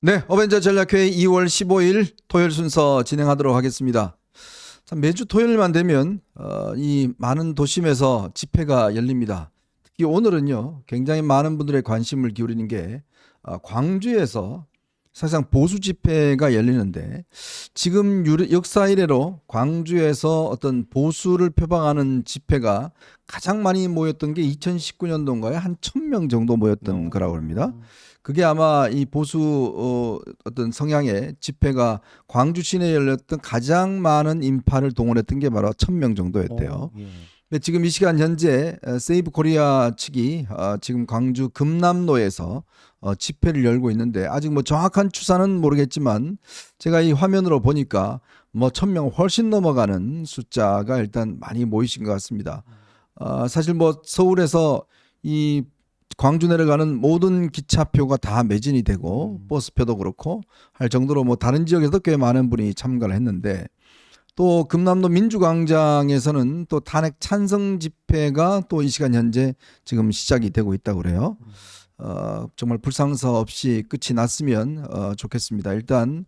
네, 어벤져 전략회의 2월 15일 토요일 순서 진행하도록 하겠습니다. 참 매주 토요일만 되면 이 많은 도심에서 집회가 열립니다. 특히 오늘은요, 굉장히 많은 분들의 관심을 기울이는 게 광주에서 사실상 보수 집회가 열리는데, 지금 역사 이래로 광주에서 어떤 보수를 표방하는 집회가 가장 많이 모였던 게 2019년도인가에 한 1,000명 정도 모였던 거라고 합니다. 그게 아마 이 보수 어떤 성향의 집회가 광주 시내에 열렸던 가장 많은 인파를 동원했던 게 바로 1,000명 정도였대요. 예. 근데 지금 이 시간 현재 세이브 코리아 측이 지금 광주 금남로에서 집회를 열고 있는데, 아직 뭐 정확한 추산은 모르겠지만 제가 이 화면으로 보니까 뭐 1,000명 훨씬 넘어가는 숫자가 일단 많이 모이신 것 같습니다. 사실 뭐 서울에서 이 광주 내려가는 모든 기차표가 다 매진이 되고 버스표도 그렇고 할 정도로 뭐 다른 지역에서도 꽤 많은 분이 참가를 했는데, 또 금남로 민주광장에서는 또 탄핵 찬성 집회가 또 이 시간 현재 지금 시작이 되고 있다고 그래요. 정말 불상사 없이 끝이 났으면 좋겠습니다. 일단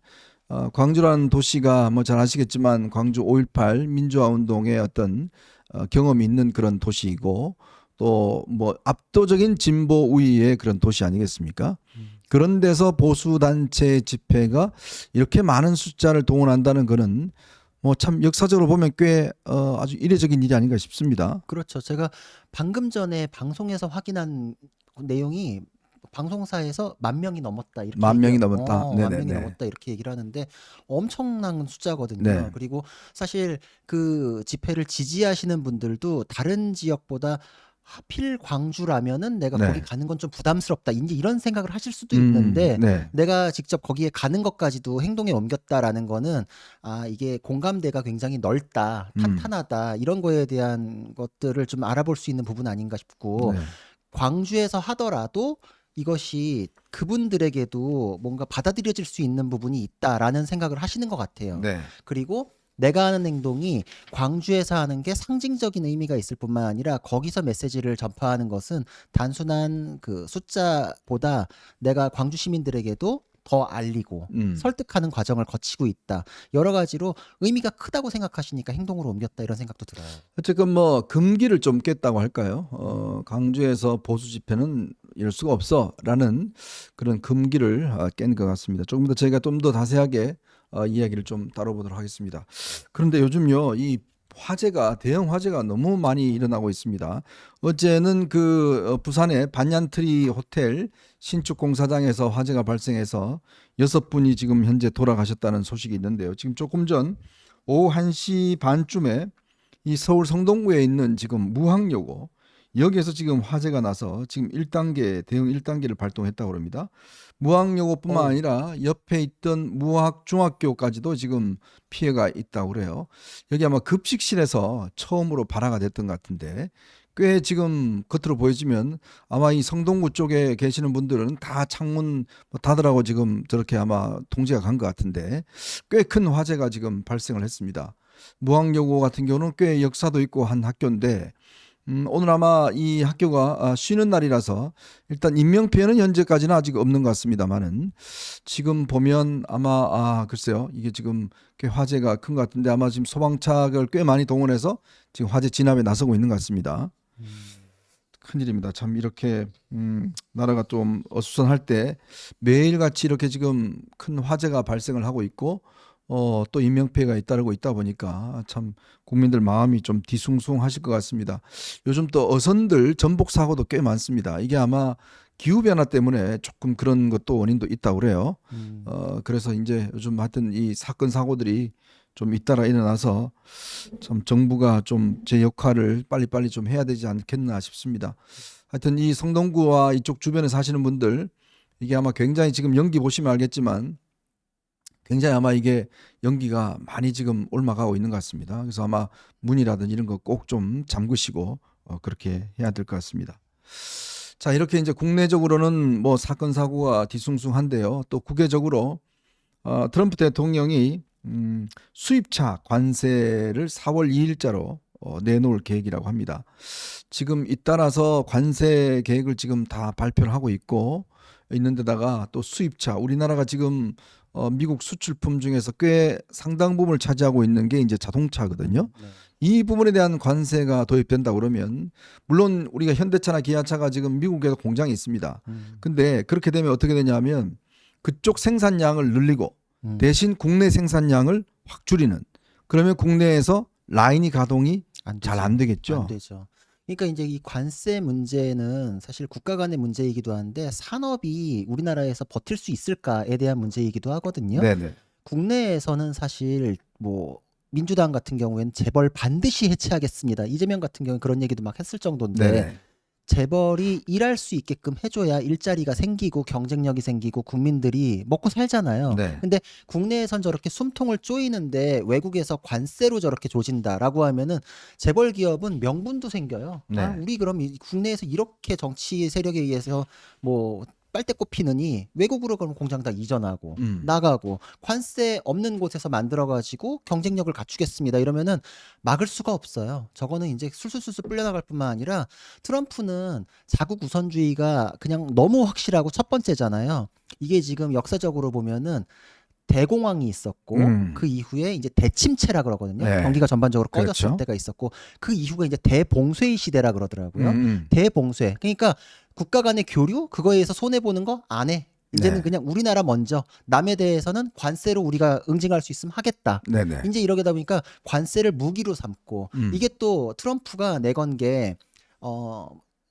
광주라는 도시가 뭐 잘 아시겠지만 광주 5.18 민주화 운동의 어떤 경험이 있는 그런 도시이고, 또 뭐 압도적인 진보 우위의 그런 도시 아니겠습니까? 그런 데서 보수 단체 집회가 이렇게 많은 숫자를 동원한다는 거는 뭐 참 역사적으로 보면 꽤 아주 이례적인 일이 아닌가 싶습니다. 그렇죠. 제가 방금 전에 방송에서 확인한 내용이 방송사에서 10,000명이 넘었다 이렇게 10,000명이 넘었다. 10,000명이 네네네. 넘었다 이렇게 얘기를 하는데 엄청난 숫자거든요. 네. 그리고 사실 그 집회를 지지하시는 분들도 다른 지역보다 하필 광주라면은 내가 거기 네. 가는 건 좀 부담스럽다. 이제 이런 생각을 하실 수도 있는데 네. 내가 직접 거기에 가는 것까지도 행동에 옮겼다라는 거는 이게 공감대가 굉장히 넓다, 탄탄하다 이런 거에 대한 것들을 좀 알아볼 수 있는 부분 아닌가 싶고, 네. 광주에서 하더라도 이것이 그분들에게도 뭔가 받아들여질 수 있는 부분이 있다라는 생각을 하시는 것 같아요. 네. 그리고 내가 하는 행동이 광주에서 하는 게 상징적인 의미가 있을 뿐만 아니라 거기서 메시지를 전파하는 것은 단순한 그 숫자보다 내가 광주 시민들에게도 더 알리고 설득하는 과정을 거치고 있다. 여러 가지로 의미가 크다고 생각하시니까 행동으로 옮겼다 이런 생각도 들어요. 어쨌건 뭐 금기를 좀 깼다고 할까요? 광주에서 보수 집회는 이럴 수가 없어라는 그런 금기를 깬 것 같습니다. 조금 더 저희가 좀 더 자세하게 이야기를 좀 다뤄보도록 하겠습니다. 그런데 요즘요, 이 화재가 대형 화재가 너무 많이 일어나고 있습니다. 어제는 그 부산의 반얀트리 호텔 신축 공사장에서 화재가 발생해서 6분이 지금 현재 돌아가셨다는 소식이 있는데요. 지금 조금 전 오후 1시 반쯤에 이 서울 성동구에 있는 지금 무학여고, 여기에서 지금 화재가 나서 지금 1단계 대응 1단계를 발동했다고 합니다. 무학여고뿐만 아니라 옆에 있던 무학중학교까지도 지금 피해가 있다고 그래요. 여기 아마 급식실에서 처음으로 발화가 됐던 것 같은데, 꽤 지금 겉으로 보여지면 아마 이 성동구 쪽에 계시는 분들은 다 창문 닫으라고 지금 저렇게 아마 통지가 간 것 같은데, 꽤 큰 화재가 지금 발생을 했습니다. 무학여고 같은 경우는 꽤 역사도 있고 한 학교인데, 오늘 아마 이 학교가 쉬는 날이라서 일단 인명피해는 현재까지는 아직 없는 것 같습니다만은, 지금 보면 아마 글쎄요, 이게 지금 꽤 화재가 큰 것 같은데 아마 지금 소방차를 꽤 많이 동원해서 지금 화재 진압에 나서고 있는 것 같습니다. 큰일입니다. 참 이렇게 나라가 좀 어수선할 때 매일같이 이렇게 지금 큰 화재가 발생을 하고 있고, 또 인명피해가 잇따르고 있다 보니까 참 국민들 마음이 좀 뒤숭숭하실 것 같습니다. 요즘 또 어선들 전복 사고도 꽤 많습니다. 이게 아마 기후 변화 때문에 조금 그런 것도 원인도 있다고 그래요. 그래서 이제 요즘 하여튼 이 사건 사고들이 좀 잇따라 일어나서 참 정부가 좀 제 역할을 빨리빨리 좀 해야 되지 않겠나 싶습니다. 하여튼 이 성동구와 이쪽 주변에 사시는 분들, 이게 아마 굉장히 지금 연기 보시면 알겠지만 굉장히 아마 이게 연기가 많이 지금 올라가고 있는 것 같습니다. 그래서 아마 문이라든지 이런 거 꼭 좀 잠그시고 그렇게 해야 될 것 같습니다. 자, 이렇게 이제 국내적으로는 뭐 사건 사고가 뒤숭숭한데요. 또 국외적으로 트럼프 대통령이 수입차 관세를 4월 2일자로 내놓을 계획이라고 합니다. 지금 잇따라서 관세 계획을 지금 다 발표를 하고 있고, 있는 데다가 또 수입차, 우리나라가 지금 미국 수출품 중에서 꽤 상당 부분을 차지하고 있는 게 이제 자동차거든요. 네. 이 부분에 대한 관세가 도입된다 그러면 물론 우리가 현대차나 기아차가 지금 미국에도 공장이 있습니다. 근데 그렇게 되면 어떻게 되냐면 그쪽 생산량을 늘리고 대신 국내 생산량을 확 줄이는, 그러면 국내에서 라인이 가동이 잘 안 되겠죠. 안 되죠. 그러니까 이제 이 관세 문제는 사실 국가 간의 문제이기도 한데 산업이 우리나라에서 버틸 수 있을까에 대한 문제이기도 하거든요. 네네. 국내에서는 사실 뭐 민주당 같은 경우에는 재벌 반드시 해체하겠습니다. 이재명 같은 경우는 그런 얘기도 막 했을 정도인데 네네. 재벌이 일할 수 있게끔 해줘야 일자리가 생기고 경쟁력이 생기고 국민들이 먹고 살잖아요. 네. 근데 국내에선 저렇게 숨통을 쪼이는데 외국에서 관세로 저렇게 조진다라고 하면은 재벌 기업은 명분도 생겨요. 네. 아, 우리 그럼 국내에서 이렇게 정치 세력에 의해서 뭐 빨대 꼽히느니 외국으로 그럼 공장 다 이전하고 나가고 관세 없는 곳에서 만들어가지고 경쟁력을 갖추겠습니다. 이러면은 막을 수가 없어요. 저거는 이제 술술술술 불려나갈 뿐만 아니라 트럼프는 자국 우선주의가 그냥 너무 확실하고 첫 번째잖아요. 이게 지금 역사적으로 보면은 대공황이 있었고 그 이후에 이제 대침체라 그러거든요. 네. 경기가 전반적으로 꺼졌을 그렇죠. 때가 있었고 그 이후가 이제 대봉쇄의 시대라 그러더라고요. 대봉쇄. 그러니까 국가 간의 교류 그거에 의해서 손해 보는 거 안 해. 이제는 네. 그냥 우리나라 먼저 남에 대해서는 관세로 우리가 응징할 수 있으면 하겠다. 네네. 이제 이러다 보니까 관세를 무기로 삼고 이게 또 트럼프가 내건 게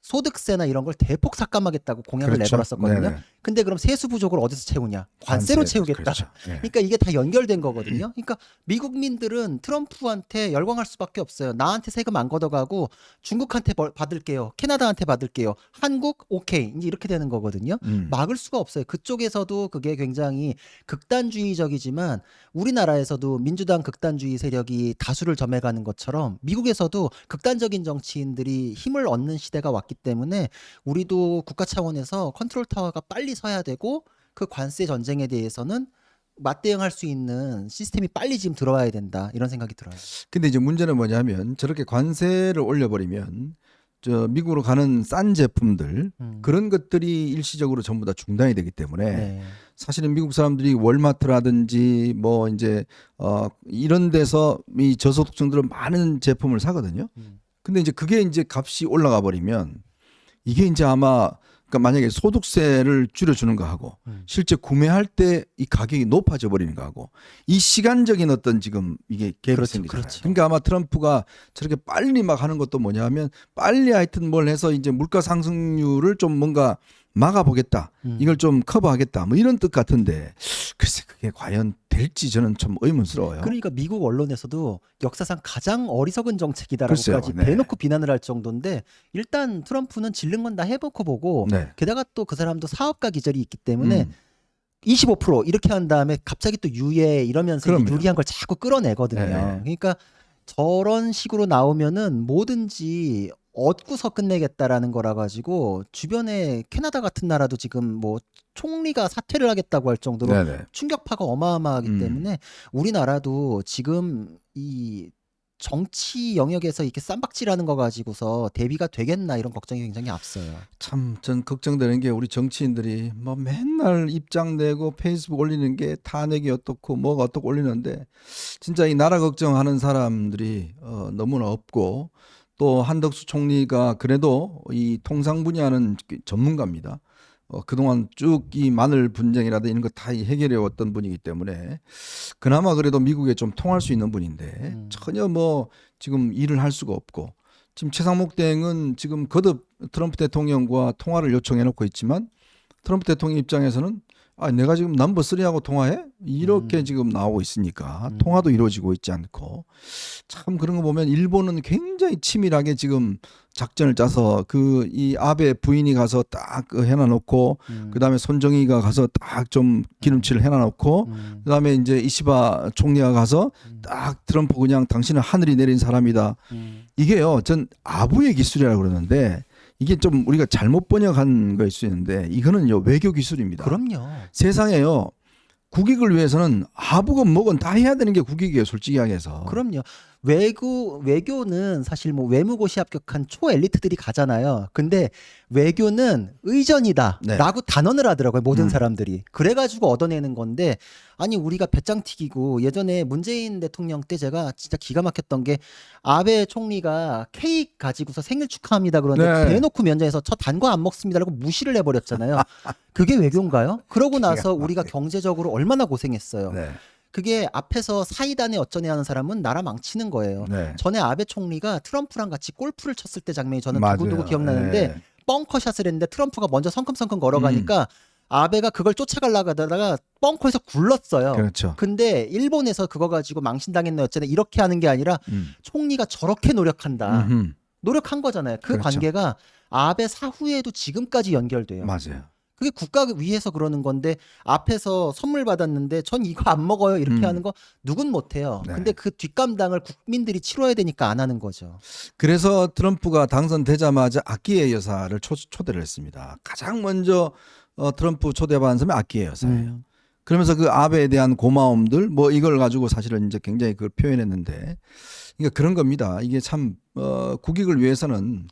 소득세나 이런 걸 대폭 삭감하겠다고 공약을 그렇죠. 내걸었었거든요. 네네. 근데 그럼 세수 부족을 어디서 채우냐? 관세로 채우겠다. 그렇죠. 네. 그러니까 이게 다 연결된 거거든요. 그러니까 미국민들은 트럼프한테 열광할 수밖에 없어요. 나한테 세금 안 걷어가고 중국한테 받을게요. 캐나다한테 받을게요. 한국 오케이. 이제 이렇게 되는 거거든요. 막을 수가 없어요. 그쪽에서도 그게 굉장히 극단주의적이지만 우리나라에서도 민주당 극단주의 세력이 다수를 점해가는 것처럼 미국에서도 극단적인 정치인들이 힘을 얻는 시대가 왔기 때문에 우리도 국가 차원에서 컨트롤 타워가 빨리 서야 되고 그 관세 전쟁에 대해서는 맞대응할 수 있는 시스템이 빨리 지금 들어와야 된다 이런 생각이 들어요. 근데 이제 문제는 뭐냐면 저렇게 관세를 올려버리면 저 미국으로 가는 싼 제품들 그런 것들이 일시적으로 전부 다 중단이 되기 때문에 네. 사실은 미국 사람들이 월마트라든지 뭐 이제 이런 데서 이 저소득층들은 많은 제품을 사거든요. 근데 이제 그게 이제 값이 올라가 버리면 이게 이제 아마 그러니까 만약에 소득세를 줄여주는 거하고 실제 구매할 때 이 가격이 높아져 버리는 거하고 이 시간적인 어떤 지금 이게 갭이 그렇죠, 생기잖아요. 그렇죠. 그러니까 아마 트럼프가 저렇게 빨리 막 하는 것도 뭐냐면 빨리 하여튼 뭘 해서 이제 물가 상승률을 좀 뭔가 막아보겠다. 이걸 좀 커버하겠다. 뭐 이런 뜻 같은데 글쎄 그게 과연 될지 저는 좀 의문스러워요. 그러니까 미국 언론에서도 역사상 가장 어리석은 정책이다라고까지 글쎄요, 네. 대놓고 비난을 할 정도인데 일단 트럼프는 질른 건 다 해놓고 보고 네. 게다가 또 그 사람도 사업가 기절이 있기 때문에 25% 이렇게 한 다음에 갑자기 또 유예 이러면서 이제 그럼요. 유리한 걸 자꾸 끌어내거든요. 네. 그러니까 저런 식으로 나오면은 뭐든지 얻고서 끝내겠다라는 거라 가지고 주변에 캐나다 같은 나라도 지금 뭐 총리가 사퇴를 하겠다고 할 정도로 네네. 충격파가 어마어마하기 때문에 우리나라도 지금 이 정치 영역에서 이렇게 쌈박질하는 거 가지고서 대비가 되겠나 이런 걱정이 굉장히 앞서요. 참 전 걱정되는 게 우리 정치인들이 뭐 맨날 입장 내고 페이스북 올리는 게 탄핵이 어떻고 뭐가 어떻고 올리는데 진짜 이 나라 걱정하는 사람들이 너무나 없고 또 한덕수 총리가 그래도 이 통상 분야는 전문가입니다. 그동안 쭉 이 마늘 분쟁이라든 이런 거 다 해결해 왔던 분이기 때문에 그나마 그래도 미국에 좀 통할 수 있는 분인데 전혀 뭐 지금 일을 할 수가 없고 지금 최상목 대행은 지금 거듭 트럼프 대통령과 통화를 요청해 놓고 있지만 트럼프 대통령 입장에서는 내가 지금 넘버 3하고 통화해? 이렇게 지금 나오고 있으니까 통화도 이루어지고 있지 않고 참 그런 거 보면 일본은 굉장히 치밀하게 지금 작전을 짜서 그 이 아베 부인이 가서 딱 해놔놓고 그다음에 손정희가 가서 딱 좀 기름칠을 해놔놓고 그다음에 이제 이시바 총리가 가서 딱 트럼프 그냥 당신은 하늘이 내린 사람이다. 이게요 전 아부의 기술이라고 그러는데 이게 좀 우리가 잘못 번역한 거일 수 있는데 이거는요 외교 기술입니다. 그럼요. 세상에요 국익을 위해서는 하부건 뭐건 다 해야 되는 게 국익이에요 솔직히 얘기해서. 그럼요. 외교는 사실 뭐 외무고시 합격한 초엘리트들이 가잖아요. 근데 외교는 의전이다라고 네. 단언을 하더라고요. 모든 음. 사람들이. 그래가지고 얻어내는 건데 아니 우리가 배짱 튀기고 예전에 문재인 대통령 때 제가 진짜 기가 막혔던 게 아베 총리가 케이크 가지고서 생일 축하합니다 그러는데 네. 대놓고 면전에서 저 단 거 안 먹습니다라고 무시를 해버렸잖아요. 그게 외교인가요? 그러고 나서 우리가 경제적으로 얼마나 고생했어요. 네. 그게 앞에서 사이다네 어쩌네 하는 사람은 나라 망치는 거예요. 네. 전에 아베 총리가 트럼프랑 같이 골프를 쳤을 때 장면이 저는 맞아요. 두고두고 기억나는데 네. 벙커샷을 했는데 트럼프가 먼저 성큼성큼 걸어가니까 아베가 그걸 쫓아가려고 하다가 벙커에서 굴렀어요. 그렇죠. 근데 일본에서 그거 가지고 망신당했네 어쩌네 이렇게 하는 게 아니라 총리가 저렇게 노력한다. 음흠. 노력한 거잖아요. 그 그렇죠. 관계가 아베 사후에도 지금까지 연결돼요. 맞아요. 그게 국가 위해서 그러는 건데 앞에서 선물 받았는데 전 이거 안 먹어요 이렇게 하는 거 누군 못해요. 네. 근데 그 뒷감당을 국민들이 치러야 되니까 안 하는 거죠. 그래서 트럼프가 당선되자마자 아키에 여사를 초대를 했습니다. 가장 먼저 트럼프 초대받은 사람이 아키에 여사예요. 그러면서 그 아베에 대한 고마움들 뭐 이걸 가지고 사실은 이제 굉장히 그걸 표현했는데 그러니까 그런 겁니다. 이게 참 국익을 위해서는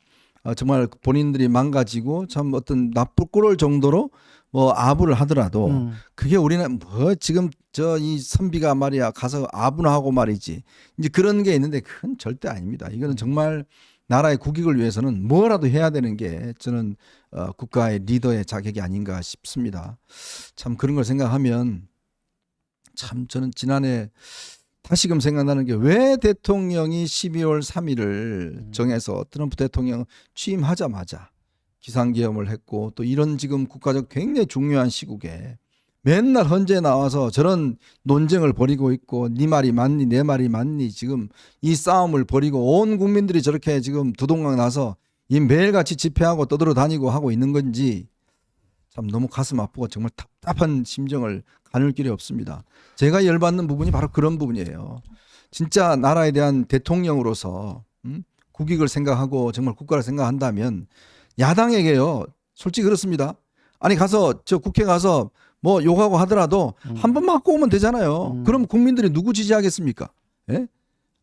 정말 본인들이 망가지고 참 어떤 나쁠 꼴을 정도로 뭐 아부를 하더라도 그게 우리는 뭐 지금 저 이 선비가 말이야 가서 아부나 하고 말이지 이제 그런 게 있는데 그건 절대 아닙니다. 이거는 정말 나라의 국익을 위해서는 뭐라도 해야 되는 게 저는 국가의 리더의 자격이 아닌가 싶습니다. 참 그런 걸 생각하면 참 저는 지난해 다시금 생각나는 게 왜 대통령이 12월 3일을 정해서 트럼프 대통령 취임하자마자 기상기염을 했고 또 이런 지금 국가적 굉장히 중요한 시국에 맨날 헌재에 나와서 저런 논쟁을 벌이고 있고 네 말이 맞니 내 말이 맞니 지금 이 싸움을 벌이고 온 국민들이 저렇게 지금 두동강 나서 이 매일같이 집회하고 떠들어 다니고 하고 있는 건지 참 너무 가슴 아프고 정말 답답한 심정을 가눌 길이 없습니다. 제가 열받는 부분이 바로 그런 부분이에요. 진짜 나라에 대한 대통령으로서 국익을 생각하고 정말 국가를 생각한다면 야당에게요. 솔직히 그렇습니다. 아니 가서 저 국회 가서 뭐 욕하고 하더라도 한 번 맞고 오면 되잖아요. 그럼 국민들이 누구 지지하겠습니까? 예?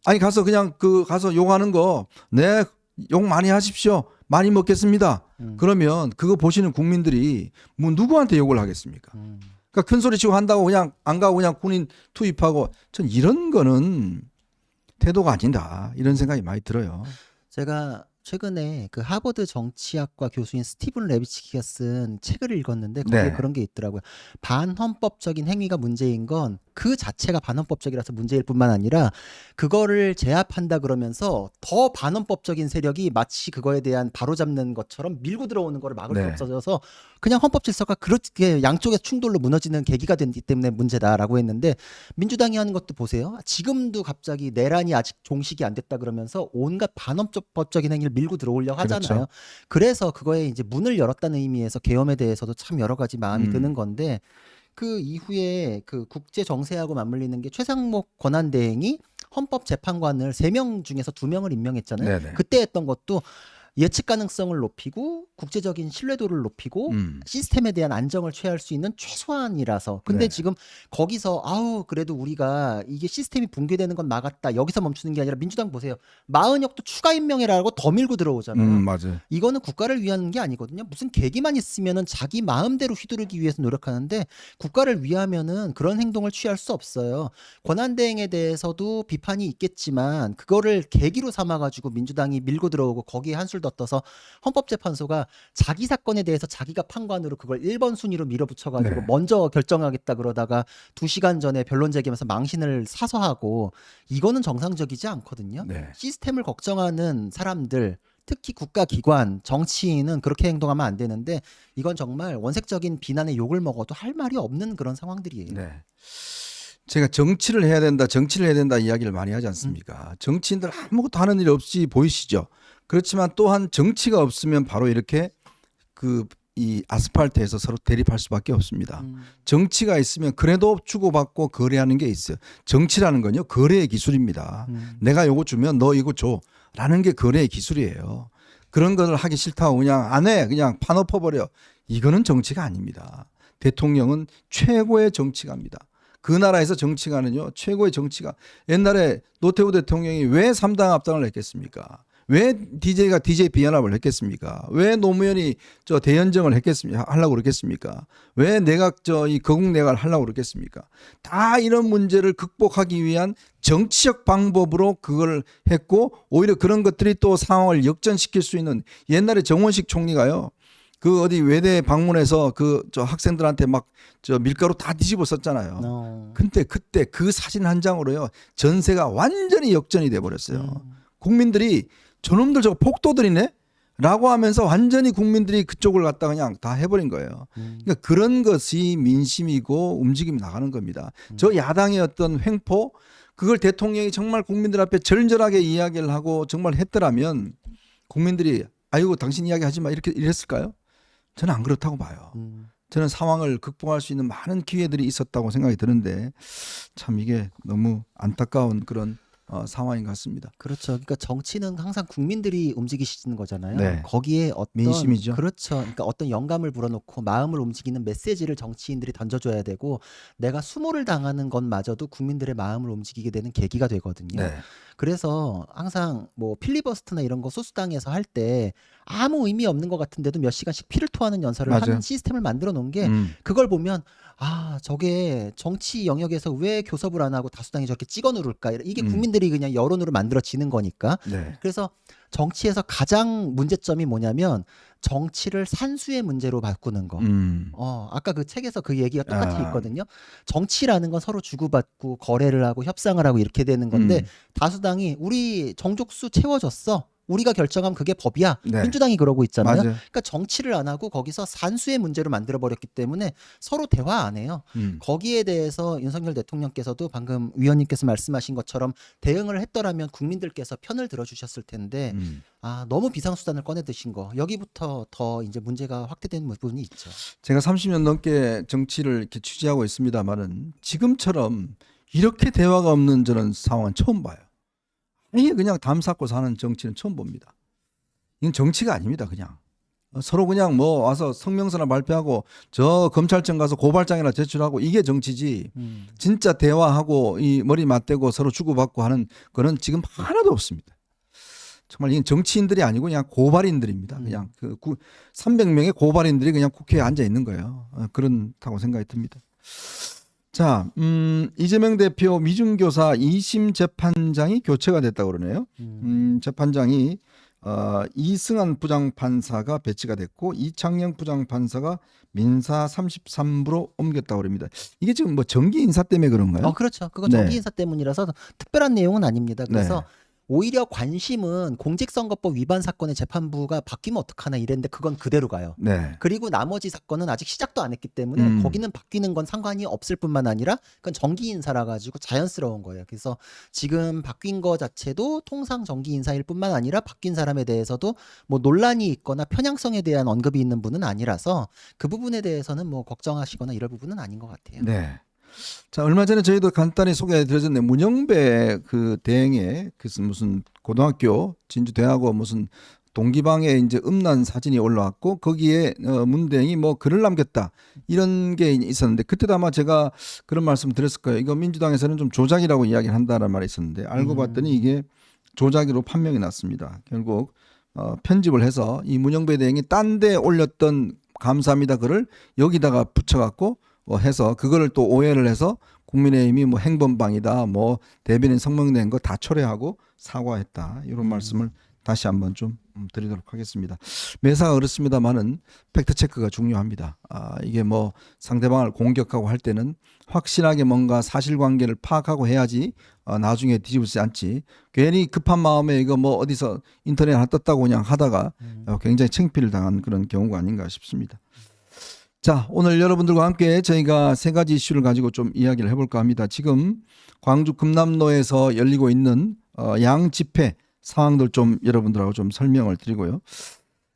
아니 가서 그냥 가서 욕하는 거 네, 욕 많이 하십시오. 많이 먹겠습니다. 그러면 그거 보시는 국민들이 뭐 누구한테 욕을 하겠습니까? 그러니까 큰 소리 치고 한다고 그냥 안 가고 그냥 군인 투입하고 전 이런 거는 태도가 아니다. 이런 생각이 많이 들어요. 제가 최근에 그 하버드 정치학과 교수인 스티븐 레비치키가 쓴 책을 읽었는데 거기에 네. 그런 게 있더라고요. 반헌법적인 행위가 문제인 건 그 자체가 반헌법적이라서 문제일 뿐만 아니라 그거를 제압한다 그러면서 더 반헌법적인 세력이 마치 그거에 대한 바로잡는 것처럼 밀고 들어오는 거를 막을 수 네. 없어져서 그냥 헌법 질서가 그렇게 양쪽의 충돌로 무너지는 계기가 되기 때문에 문제다라고 했는데 민주당이 하는 것도 보세요. 지금도 갑자기 내란이 아직 종식이 안 됐다 그러면서 온갖 반헌법적인 행위를 밀고 들어오려고 하잖아요. 그렇죠. 그래서 그거에 이제 문을 열었다는 의미에서 계엄에 대해서도 참 여러 가지 마음이 드는 건데 그 이후에 그 국제 정세하고 맞물리는 게 최상목 권한대행이 헌법재판관을 3명 중에서 2명을 임명했잖아요. 네네. 그때 했던 것도 예측 가능성을 높이고 국제적인 신뢰도를 높이고 시스템에 대한 안정을 취할 수 있는 최소한이라서. 근데 네. 지금 거기서 아우 그래도 우리가 이게 시스템이 붕괴되는 건 막았다. 여기서 멈추는 게 아니라 민주당 보세요. 마은혁도 추가 임명이라고 더 밀고 들어오잖아요. 맞아요. 이거는 국가를 위한 게 아니거든요. 무슨 계기만 있으면은 자기 마음대로 휘두르기 위해서 노력하는데 국가를 위하면은 그런 행동을 취할 수 없어요. 권한대행에 대해서도 비판이 있겠지만 그거를 계기로 삼아가지고 민주당이 밀고 들어오고 거기에 한술 더 떠서 헌법재판소가 자기 사건에 대해서 자기가 판관으로 그걸 1번 순위로 밀어붙여가지고 네. 먼저 결정하겠다 그러다가 2시간 전에 변론 제기하면서 망신을 사서하고 이거는 정상적이지 않거든요. 네. 시스템을 걱정하는 사람들 특히 국가기관, 정치인은 그렇게 행동하면 안 되는데 이건 정말 원색적인 비난의 욕을 먹어도 할 말이 없는 그런 상황들이에요. 네. 제가 정치를 해야 된다 이야기를 많이 하지 않습니까? 정치인들 아무것도 하는 일 없이 보이시죠? 그렇지만 또한 정치가 없으면 바로 이렇게 이 아스팔트에서 서로 대립할 수밖에 없습니다. 정치가 있으면 그래도 주고받고 거래하는 게 있어요. 정치라는 건요, 거래의 기술입니다. 내가 요거 주면 너 이거 줘. 라는 게 거래의 기술이에요. 그런 것을 하기 싫다고 그냥 안 해. 그냥 판 엎어버려. 이거는 정치가 아닙니다. 대통령은 최고의 정치가입니다. 그 나라에서 정치가는요, 최고의 정치가. 옛날에 노태우 대통령이 왜 3당 합당을 했겠습니까? 왜 DJ가 DJ 비연합을 했겠습니까? 왜 노무현이 저 대연정을 했겠습니까? 하려고 그랬겠습니까? 왜 내각 이 거국 내각을 하려고 그랬겠습니까? 다 이런 문제를 극복하기 위한 정치적 방법으로 그걸 했고, 오히려 그런 것들이 또 상황을 역전시킬 수 있는, 옛날에 정원식 총리가요, 그 어디 외대 방문해서 그 저 학생들한테 막 저 밀가루 다 뒤집어 썼잖아요. 근데 그때 그 사진 한 장으로요, 전세가 완전히 역전이 돼 버렸어요. 국민들이 저놈들 저거 폭도들이네? 라고 하면서 완전히 국민들이 그쪽을 갖다 그냥 다 해버린 거예요. 그러니까 그런 것이 민심이고 움직임이 나가는 겁니다. 저 야당의 어떤 횡포, 그걸 대통령이 정말 국민들 앞에 절절하게 이야기를 하고 정말 했더라면 국민들이 아이고 당신 이야기하지 마 이렇게 이랬을까요? 저는 안 그렇다고 봐요. 저는 상황을 극복할 수 있는 많은 기회들이 있었다고 생각이 드는데 참 이게 너무 안타까운 그런 상황인 것 같습니다. 그렇죠. 그러니까 정치는 항상 국민들이 움직이시는 거잖아요. 네. 거기에 어떤 민심이죠. 그렇죠. 그러니까 어떤 영감을 불어넣고 마음을 움직이는 메시지를 정치인들이 던져줘야 되고 내가 수모를 당하는 것마저도 국민들의 마음을 움직이게 되는 계기가 되거든요. 네. 그래서 항상 뭐 필리버스터나 이런 거 소수당에서 할 때 아무 의미 없는 것 같은데도 몇 시간씩 피를 토하는 연설을 맞아요. 하는 시스템을 만들어 놓은 게 그걸 보면 아 저게 정치 영역에서 왜 교섭을 안 하고 다수당이 저렇게 찍어 누를까 이게 국민들이 그냥 여론으로 만들어지는 거니까. 네. 그래서 정치에서 가장 문제점이 뭐냐면 정치를 산수의 문제로 바꾸는 거. 아까 그 책에서 그 얘기가 똑같이 있거든요. 정치라는 건 서로 주고받고 거래를 하고 협상을 하고 이렇게 되는 건데 다수당이 우리 정족수 채워줬어. 우리가 결정하면 그게 법이야. 네. 민주당이 그러고 있잖아요. 맞아요. 그러니까 정치를 안 하고 거기서 산수의 문제로 만들어버렸기 때문에 서로 대화 안 해요. 거기에 대해서 윤석열 대통령께서도 방금 위원님께서 말씀하신 것처럼 대응을 했더라면 국민들께서 편을 들어주셨을 텐데 아 너무 비상수단을 꺼내 드신 거 여기부터 더 이제 문제가 확대되는 부분이 있죠. 제가 30년 넘게 정치를 이렇게 취재하고 있습니다만은 지금처럼 이렇게 대화가 없는 저는 상황은 처음 봐요. 이게 그냥 담 쌓고 사는 정치는 처음 봅니다. 이건 정치가 아닙니다. 그냥 서로 그냥 뭐 와서 성명서나 발표하고 저 검찰청 가서 고발장이나 제출하고 이게 정치지. 진짜 대화하고 이 머리 맞대고 서로 주고받고 하는 거는 지금 하나도 없습니다. 정말 이건 정치인들이 아니고 그냥 고발인들입니다. 그냥 그 300명의 고발인들이 그냥 국회에 앉아 있는 거예요. 그렇다고 생각이 듭니다. 자, 이재명 대표 미중교사 2심 재판장이 교체가 됐다고 그러네요. 재판장이 이승환 부장판사가 배치가 됐고 이창영 부장판사가 민사 33부로 옮겼다고 합니다. 이게 지금 뭐 정기 인사 때문에 그런가요? 그렇죠. 그건 네. 정기 인사 때문이라서 특별한 내용은 아닙니다. 그래서 네. 오히려 관심은 공직선거법 위반 사건의 재판부가 바뀌면 어떡하나 이랬는데 그건 그대로 가요. 네. 그리고 나머지 사건은 아직 시작도 안 했기 때문에 거기는 바뀌는 건 상관이 없을 뿐만 아니라 그건 정기 인사라 가지고 자연스러운 거예요. 그래서 지금 바뀐 거 자체도 통상 정기 인사일 뿐만 아니라 바뀐 사람에 대해서도 뭐 논란이 있거나 편향성에 대한 언급이 있는 분은 아니라서 그 부분에 대해서는 뭐 걱정하시거나 이럴 부분은 아닌 것 같아요. 네. 자, 얼마 전에 저희도 간단히 소개해드렸는데 문영배 그 대행의 그 무슨 고등학교 진주대학원 무슨 동기방에 이제 음란 사진이 올라왔고 거기에 문 대행이 뭐 글을 남겼다 이런 게 있었는데 그때도 아마 제가 그런 말씀 드렸을 거예요. 이거 민주당에서는 좀 조작이라고 이야기를 한다는 말이 있었는데 알고 봤더니 이게 조작으로 판명이 났습니다. 결국 편집을 해서 이 문영배 대행이 딴 데 올렸던 감사합니다 글을 여기다가 붙여갖고 해서 그거를 또 오해를 해서 국민의힘이 뭐 행범방이다 뭐 대변인 성명된 거 다 철회하고 사과했다 이런 말씀을 다시 한번 좀 드리도록 하겠습니다. 매사가 그렇습니다만은 팩트 체크가 중요합니다. 이게 뭐 상대방을 공격하고 할 때는 확실하게 뭔가 사실관계를 파악하고 해야지 나중에 뒤집지 않지 괜히 급한 마음에 이거 뭐 어디서 인터넷 하나 떴다고 그냥 하다가 굉장히 창피를 당한 그런 경우가 아닌가 싶습니다. 자, 오늘 여러분들과 함께 저희가 세 가지 이슈를 가지고 좀 이야기를 해볼까 합니다. 지금 광주 금남로에서 열리고 있는 양 집회 상황들 좀 여러분들하고 좀 설명을 드리고요.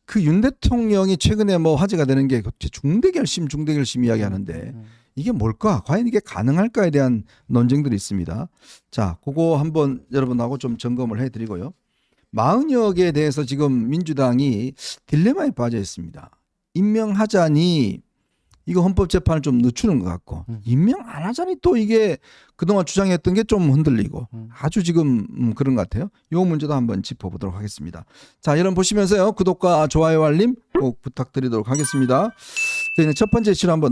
그 윤 대통령이 최근에 뭐 화제가 되는 게 중대결심 이야기하는데 이게 뭘까? 과연 이게 가능할까에 대한 논쟁들이 있습니다. 자, 그거 한번 여러분하고 좀 점검을 해드리고요. 40여 개에 대해서 지금 민주당이 딜레마에 빠져 있습니다. 임명하자니 이거 헌법재판을 좀 늦추는 것 같고 임명 안 하자니 또 이게 그동안 주장했던 게 좀 흔들리고 아주 지금 그런 것 같아요. 이 문제도 한번 짚어보도록 하겠습니다. 자, 여러분 보시면서요. 구독과 좋아요 알림 꼭 부탁드리도록 하겠습니다. 저희는 첫 번째 이슈로 한번